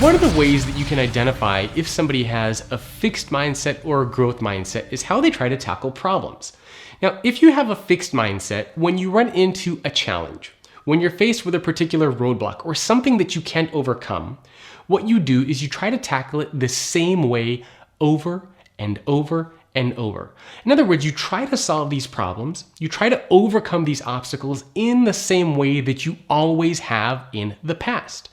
One of the ways that you can identify if somebody has a fixed mindset or a growth mindset is how they try to tackle problems. Now, if you have a fixed mindset, when you run into a challenge, when you're faced with a particular roadblock or something that you can't overcome, what you do is you try to tackle it the same way over and over and over. In other words, you try to solve these problems, you try to overcome these obstacles in the same way that you always have in the past.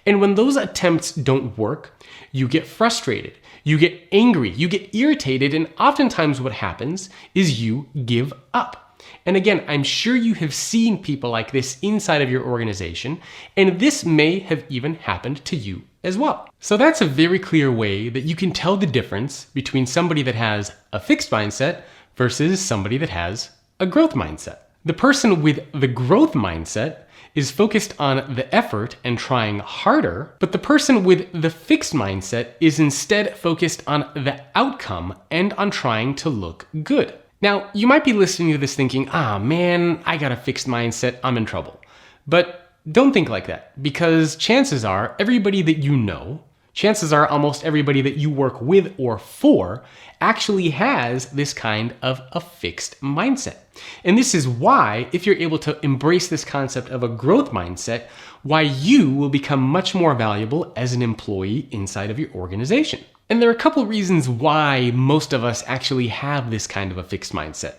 And when those attempts don't work, you get frustrated, you get angry, you get irritated, and oftentimes what happens is you give up. And again, I'm sure you have seen people like this inside of your organization, and this may have even happened to you as well. So that's a very clear way that you can tell the difference between somebody that has a fixed mindset versus somebody that has a growth mindset. The person with the growth mindset is focused on the effort and trying harder, but the person with the fixed mindset is instead focused on the outcome and on trying to look good. Now, you might be listening to this thinking, man, I got a fixed mindset, I'm in trouble. But don't think like that, because chances are everybody that you know, chances are almost everybody that you work with or for actually has this kind of a fixed mindset. And this is why, if you're able to embrace this concept of a growth mindset, why you will become much more valuable as an employee inside of your organization. And there are a couple reasons why most of us actually have this kind of a fixed mindset.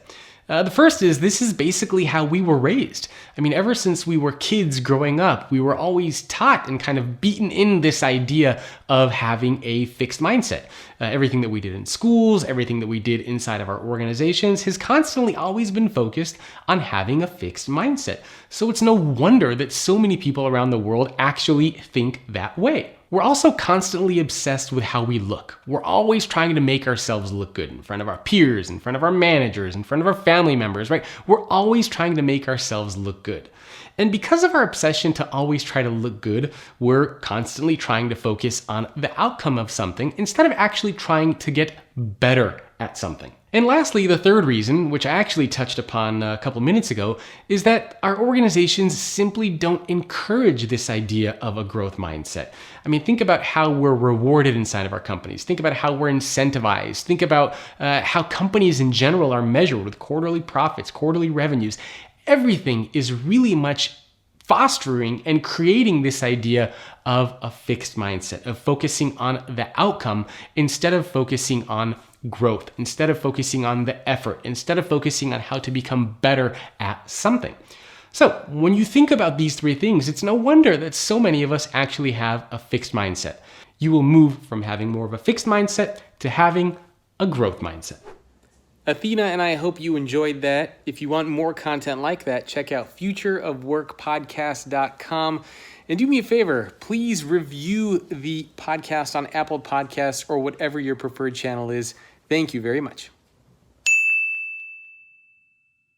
The first is this is basically how we were raised. I mean, ever since we were kids growing up, we were always taught and kind of beaten in this idea of having a fixed mindset. Everything that we did in schools, everything that we did inside of our organizations has constantly always been focused on having a fixed mindset. So it's no wonder that so many people around the world actually think that way. We're also constantly obsessed with how we look. We're always trying to make ourselves look good in front of our peers, in front of our managers, in front of our family members, right? We're always trying to make ourselves look good. And because of our obsession to always try to look good, we're constantly trying to focus on the outcome of something instead of actually trying to get better at something. And lastly, the third reason, which I actually touched upon a couple minutes ago, is that our organizations simply don't encourage this idea of a growth mindset. I mean, think about how we're rewarded inside of our companies. Think about how we're incentivized. Think about how companies in general are measured with quarterly profits, quarterly revenues. Everything is really much fostering and creating this idea of a fixed mindset, of focusing on the outcome instead of focusing on growth, instead of focusing on the effort, instead of focusing on how to become better at something. So when you think about these three things, it's no wonder that so many of us actually have a fixed mindset. You will move from having more of a fixed mindset to having a growth mindset. Athena and I hope you enjoyed that. If you want more content like that, check out futureofworkpodcast.com. And do me a favor, please review the podcast on Apple Podcasts or whatever your preferred channel is. Thank you very much.